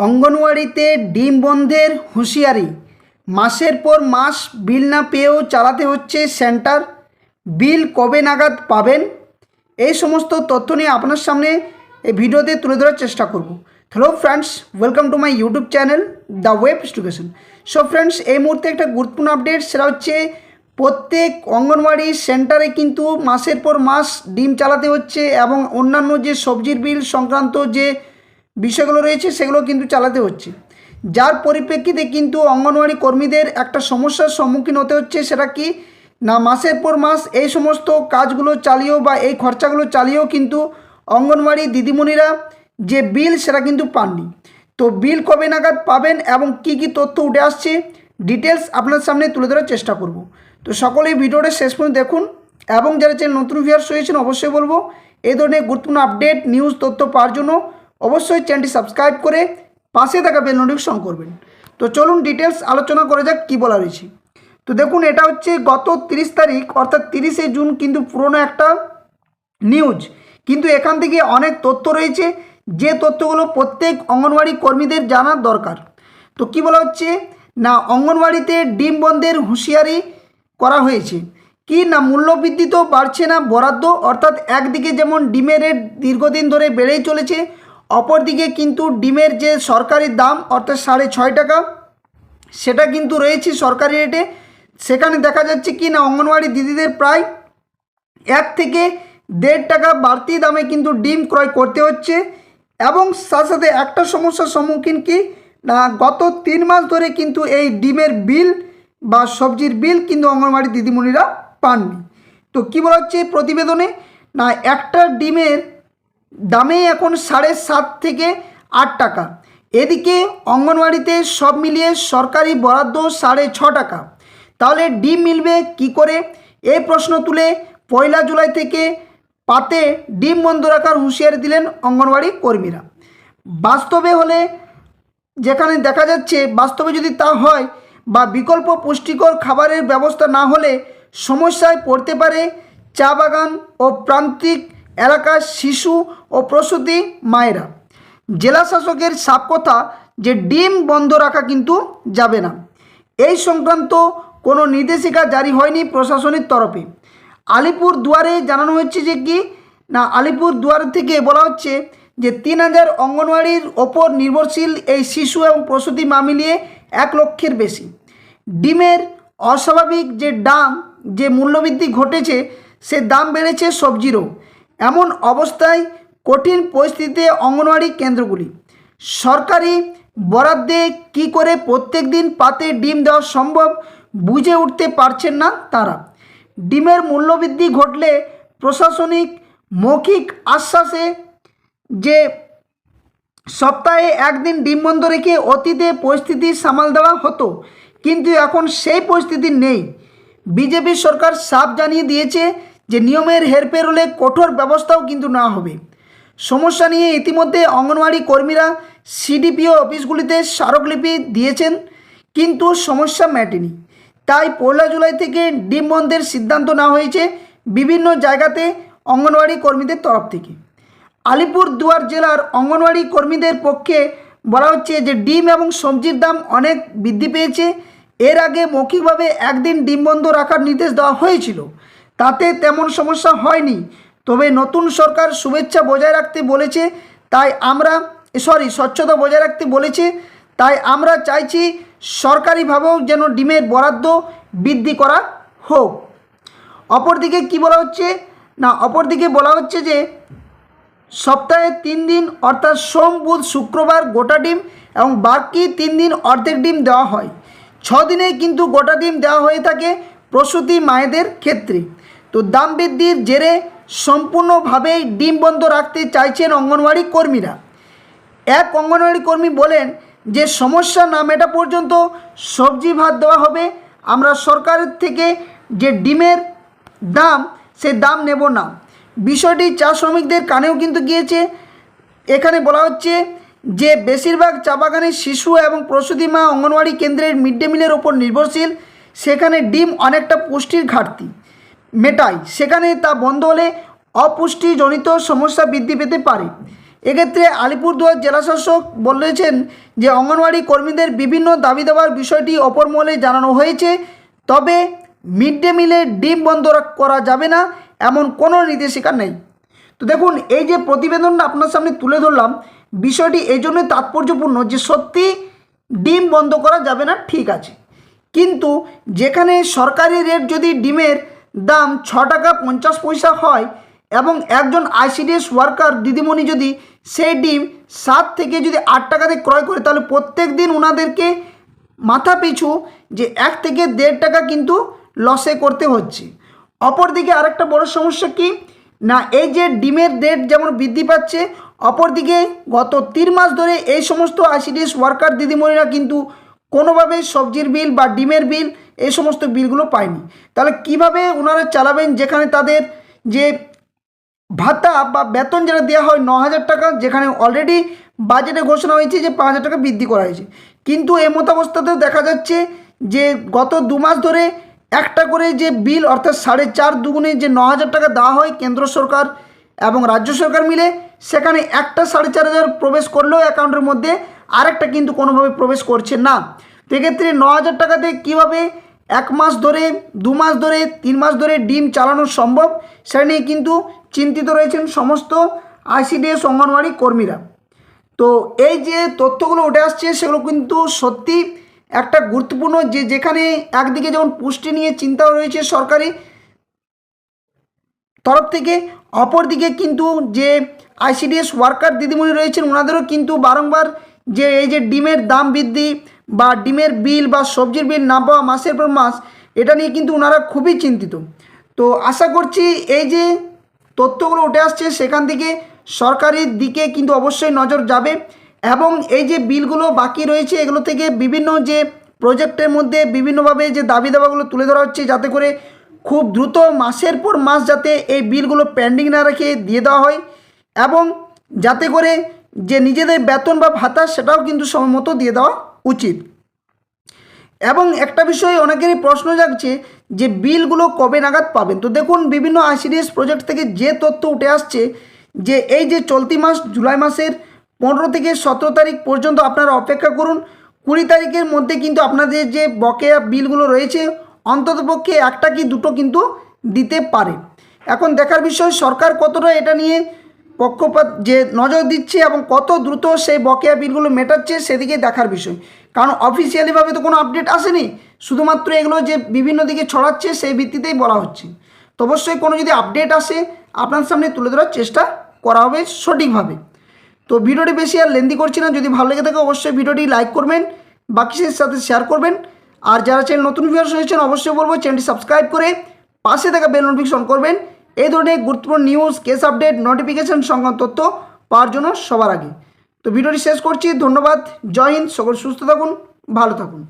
অঙ্গনওয়াড়িতে ডিম বন্ধের হুঁশিয়ারি। মাসের পর মাস বিল না পেয়েও চালাতে হচ্ছে সেন্টার। বিল কবে নাগাদ পাবেন? এই সমস্ত তথ্য নিয়ে আপনার সামনে এই ভিডিওতে তুলে ধরার চেষ্টা করব। Hello friends, welcome to my YouTube channel the web education. So friends, এই মুহূর্তে একটা গুরুত্বপূর্ণ আপডেট, সেটা হচ্ছে প্রত্যেক অঙ্গনওয়াড়ি সেন্টারে কিন্তু মাসের পর মাস ডিম চালাতে হচ্ছে এবং অন্যান্য যে সবজির বিল সংক্রান্ত যে বিষয়গুলো রয়েছে সেগুলো কিন্তু চালাতে হচ্ছে। যার পরিপ্রেক্ষিতে কিন্তু অঙ্গনওয়াড়ি কর্মীদের একটা সমস্যার সম্মুখীন হতে হচ্ছে। সেটা কি না, মাসের পর মাস এই সমস্ত কাজগুলো চালিয়েও বা এই খরচাগুলো চালিয়েও কিন্তু অঙ্গনওয়াড়ি দিদিমণিরা যে বিল সেটা কিন্তু পাননি। তো বিল কবে নাগাদ পাবেন এবং কি কি তথ্য উঠে আসছে ডিটেলস আপনার সামনে তুলে ধরার চেষ্টা করব। তো সকলেই ভিডিওটা শেষ পর্যন্ত দেখুন এবং যারা চ্যানেল নতুন ভিউয়ার্স হয়েছেন অবশ্যই বলবো এই ধরনের গুরুত্বপূর্ণ আপডেট নিউজ তথ্য পাওয়ার জন্য অবশ্যই চ্যানেলটি সাবস্ক্রাইব করে পাশে থাকা বেল নোটিফিকেশন করবেন। তো চলুন ডিটেলস আলোচনা করা যাক কী বলা রয়েছে। তো দেখুন, এটা হচ্ছে গত 30 তারিখ অর্থাৎ 30শে জুন কিন্তু পুরনো একটা নিউজ, কিন্তু এখান থেকে অনেক তথ্য রয়েছে যে তথ্যগুলো প্রত্যেক অঙ্গনওয়াড়ি কর্মীদের জানার দরকার। তো কি বলা হচ্ছে না, অঙ্গনওয়াড়িতে ডিম বন্ধের হুঁশিয়ারি করা হয়েছে। কি না, মূল্যবৃদ্ধি তো বাড়ছে না বরাদ্দ, অর্থাৎ একদিকে যেমন ডিমের রেট দীর্ঘদিন ধরে বেড়েই চলেছে, অপরদিকে কিন্তু ডিমের যে সরকারি দাম অর্থাৎ 6.5 টাকা সেটা কিন্তু রয়েছে সরকারি রেটে। সেখানে দেখা যাচ্ছে কি না, অঙ্গনওয়াড়ি দিদিদের প্রায় 1 থেকে 1.5 টাকা বাড়তি দামে কিন্তু ডিম ক্রয় করতে হচ্ছে। এবং সাথে সাথে একটা সমস্যার সম্মুখীন কি না, গত 3 মাস ধরে কিন্তু এই ডিমের বিল বা সবজির বিল কিন্তু অঙ্গনওয়াড়ি দিদিমণিরা পাননি। তো কী বলা হচ্ছে প্রতিবেদনে না, একটা ডিমের দামে এখন 7.5 থেকে 8 টাকা। এদিকে অঙ্গনওয়াড়িতে সব মিলিয়ে সরকারি বরাদ্দ 6.5 টাকা। তাহলে ডিম মিলবে কি করে? এই প্রশ্ন তুলে 1 জুলাই থেকে পাতে ডিম বন্ধ রাখার হুঁশিয়ারি দিলেন অঙ্গনওয়াড়ি কর্মীরা। বাস্তবে হলে যেখানে দেখা যাচ্ছে, বাস্তবে যদি তা হয় বা বিকল্প পুষ্টিকর খাবারের ব্যবস্থা না হলে সমস্যায় পড়তে পারে চা বাগান ও প্রান্তিক এলাকার শিশু ও প্রসূতি মায়েরা। জেলা শাসকের সাফ কথা যে ডিম বন্ধ রাখা কিন্তু যাবে না। এই সংক্রান্ত কোনো নির্দেশিকা জারি হয়নি প্রশাসনের তরফে। আলিপুর দুয়ারে জানানো হচ্ছে যে কি না, আলিপুর দুয়ার থেকে বলা হচ্ছে যে 3000 অঙ্গনওয়াড়ির ওপর নির্ভরশীল এই শিশু এবং প্রসূতি মা মিলিয়ে 1 লক্ষের বেশি। ডিমের অস্বাভাবিক যে দাম, যে মূল্যবৃদ্ধি ঘটেছে, সে দাম বেড়েছে সবজিরও। এমন অবস্থায় কঠিন পরিস্থিতিতে অঙ্গনওয়াড়ি কেন্দ্রগুলি সরকারি বরাদ্দে কি করে প্রত্যেক দিন পাতে ডিম দেওয়া সম্ভব বুঝে উঠতে পারছেন না তারা। ডিমের মূল্যবৃদ্ধি ঘটলে প্রশাসনিক মৌখিক আশ্বাসে যে সপ্তাহে 1 দিন ডিম বন্ধ রেখে অতীতে পরিস্থিতি সামাল দেওয়া হতো, কিন্তু এখন সেই পরিস্থিতি নেই। বিজেপি সরকার সাফ জানিয়ে দিয়েছে যে নিয়মের হেরফের হলে কঠোর ব্যবস্থাও কিন্তু নেওয়া হবে। সমস্যা নিয়ে ইতিমধ্যে অঙ্গনওয়াড়ি কর্মীরা সিডিপিও অফিসগুলিতে স্মারকলিপি দিয়েছেন, কিন্তু সমস্যা মেটেনি। তাই 1 জুলাই থেকে ডিম বন্ধের সিদ্ধান্ত নেওয়া হয়েছে বিভিন্ন জায়গাতে অঙ্গনওয়াড়ি কর্মীদের তরফ থেকে। আলিপুর দুয়ার জেলার অঙ্গনওয়াড়ি কর্মীদের পক্ষে বলা হচ্ছে যে ডিম এবং সবজির দাম অনেক বৃদ্ধি পেয়েছে। এর আগে মৌখিকভাবে 1 দিন ডিম বন্ধ রাখার নির্দেশ দেওয়া হয়েছিল, তাতে তেমন সমস্যা হয়নি। তবে নতুন সরকার শুভেচ্ছা বজায় রাখতে বলেছে, তাই আমরা স্বচ্ছতা বজায় রাখতে বলেছে, তাই আমরা চাইছি সরকারিভাবেও যেন ডিমের বরাদ্দ বৃদ্ধি করা হোক। অপরদিকে কি বলা হচ্ছে না, অপরদিকে বলা হচ্ছে যে সপ্তাহে 3 দিন অর্থাৎ সোম বুধ শুক্রবার গোটা ডিম এবং বাকি 3 দিন অর্ধেক ডিম দেওয়া হয়। 6 দিনে কিন্তু গোটা ডিম দেওয়া হয়ে থাকে প্রসূতি মায়েদের ক্ষেত্রে। তো দাম বৃদ্ধির জেরে সম্পূর্ণভাবেই ডিম বন্ধ রাখতে চাইছেন অঙ্গনওয়াড়ি কর্মীরা। এক অঙ্গনওয়াড়ি কর্মী বলেন যে সমস্যা না মেটা পর্যন্ত সবজি ভাত দেওয়া হবে। আমরা সরকারের থেকে যে ডিমের দাম সে দাম নেব না। বিষয়টি চা শ্রমিকদের কানেও কিন্তু গিয়েছে। এখানে বলা হচ্ছে যে বেশিরভাগ চা বাগানের শিশু এবং প্রসূতি মা অঙ্গনওয়াড়ি কেন্দ্রের মিড ডে মিলের ওপর নির্ভরশীল। সেখানে ডিম অনেকটা পুষ্টির ঘাটতি মেটায়, সেখানে তা বন্ধ হলে অপুষ্টিজনিত সমস্যা বৃদ্ধি পেতে পারে। এক্ষেত্রে আলিপুরদুয়ার জেলাশাসক বলেছেন যে অঙ্গনওয়াড়ি কর্মীদের বিভিন্ন দাবি দেওয়ার বিষয়টি অপর মহলে জানানো হয়েছে, তবে মিড ডে মিলে ডিম বন্ধ করা যাবে না এমন কোনো নির্দেশিকা নেই। তো দেখুন, এই যে প্রতিবেদনটা আপনার সামনে তুলে ধরলাম, বিষয়টি এই জন্যই তাৎপর্যপূর্ণ যে সত্যি ডিম বন্ধ করা যাবে না, ঠিক আছে, কিন্তু যেখানে সরকারি রেট যদি ডিমের দাম 6 টাকা 50 পয়সা হয় এবং একজন আইসিডিএস ওয়ার্কার দিদিমণি যদি সেই ডিম 7 থেকে যদি 8 টাকাতে ক্রয় করে, তাহলে প্রত্যেক দিন ওনাদেরকে মাথা পিছু যে 1 থেকে 1.5 টাকা কিন্তু লসে করতে হচ্ছে। অপরদিকে আরেকটা বড় সমস্যা কি না, এই যে ডিমের রেট যেমন বৃদ্ধি পাচ্ছে, অপরদিকে গত 3 মাস ধরে এই সমস্ত আইসিডিএস ওয়ার্কার দিদিমণিরা কিন্তু কোনোভাবেই সবজির বিল বা ডিমের বিল এই সমস্ত বিলগুলো পায়নি। তাহলে কিভাবে ওনারা চালাবেন, যেখানে তাদের যে ভাতা বা বেতন যেটা দেওয়া হয় 9,000 টাকা, যেখানে অলরেডি বাজেটে ঘোষণা হয়েছে যে 5,000 টাকা বৃদ্ধি করা হয়েছে, কিন্তু এমতাবস্থাতেও দেখা যাচ্ছে যে গত 2 মাস ধরে একটা করে যে বিল অর্থাৎ 4.5 দুগুণে যে 9,000 টাকা দেওয়া হয় কেন্দ্র সরকার এবং রাজ্য সরকার মিলে, সেখানে একটা 4,500 প্রবেশ করলেও অ্যাকাউন্টের মধ্যে আরেকটা কিন্তু কোনোভাবে প্রবেশ করছে না। তো এক্ষেত্রে 9,000 টাকাতে কীভাবে 1 মাস ধরে 2 মাস ধরে 3 মাস ধরে ডিম চালানো সম্ভব, সেটা নিয়ে কিন্তু চিন্তিত রয়েছেন সমস্ত আইসিডিএস অঙ্গনওয়াড়ি কর্মীরা। তো এই যে তথ্যগুলো উঠে আসছে সেগুলো কিন্তু সত্যি একটা গুরুত্বপূর্ণ, যে যেখানে একদিকে যেমন পুষ্টি নিয়ে চিন্তাও রয়েছে সরকারি তরফ থেকে, অপরদিকে কিন্তু যে আইসিডিএস ওয়ার্কার দিদিমণি রয়েছেন ওনাদেরও কিন্তু বারংবার যে এই যে ডিমের দাম বৃদ্ধি বা ডিমের বিল বা সবজির বিল না পাওয়া মাসের পর মাস, এটা নিয়ে কিন্তু ওনারা খুবই চিন্তিত। তো আশা করছি এই যে তথ্যগুলো উঠে আসছে সেখান থেকে সরকারের দিকে কিন্তু অবশ্যই নজর যাবে এবং এই যে বিলগুলো বাকি রয়েছে এগুলো থেকে বিভিন্ন যে প্রজেক্টের মধ্যে বিভিন্নভাবে যে দাবি দাবাগুলো তুলে ধরা হচ্ছে, যাতে করে খুব দ্রুত মাসের পর মাস যাতে এই বিলগুলো পেন্ডিং না রেখে দিয়ে দেওয়া হয় এবং যাতে করে যে নিজেদের বেতন বা ভাতা সেটাও কিন্তু সময় মতো দিয়ে দেওয়া উচিত। এবং একটা বিষয় অনেকেরই প্রশ্ন জাগছে যে বিলগুলো কবে নাগাদ পাবেন। তো দেখুন, বিভিন্ন আইসিডিএস প্রজেক্ট থেকে যে তথ্য উঠে আসছে যে এই যে চলতি মাস জুলাই মাসের 15 থেকে 17 তারিখ পর্যন্ত আপনারা অপেক্ষা করুন। 20 তারিখের মধ্যে কিন্তু আপনাদের যে বকেয়া বিলগুলো রয়েছে অন্ততপক্ষে একটা কি দুটো কিন্তু দিতে পারে। এখন দেখার বিষয় সরকার কতটা এটা নিয়ে পক্ষপাত যে নজর দিচ্ছে এবং কত দ্রুত সেই বকেয়া বিলগুলো মেটাচ্ছে সেদিকে দেখার বিষয়, কারণ অফিসিয়ালিভাবে তো কোনো আপডেট আসেনি, শুধুমাত্র এগুলো যে বিভিন্ন দিকে ছড়াচ্ছে সেই ভিত্তিতেই বলা হচ্ছে। তো অবশ্যই কোনো যদি আপডেট আসে আপনার সামনে তুলে ধরার চেষ্টা করা হবে সঠিকভাবে। তো ভিডিওটি বেশি আর লেন্দি করছি না, যদি ভালো লেগে থাকে অবশ্যই ভিডিওটি লাইক করবেন, বাকিদের সাথে শেয়ার করবেন, আর যারা চ্যানেল নতুন ভিউয়ার্স হয়েছেন অবশ্যই বলবো চ্যানেলটি সাবস্ক্রাইব করে পাশে থাকা বেল নোটিফিকেশন করবেন এই ধরনের গুরুত্বপূর্ণ নিউজ, কেস আপডেট, নোটিফিকেশন সংক্রান্ত তথ্য পাওয়ার জন্য সবার আগে। তো ভিডিওটি শেষ করছি, ধন্যবাদ, জয় হিন্দ, সকল সুস্থ থাকুন, ভালো থাকুন।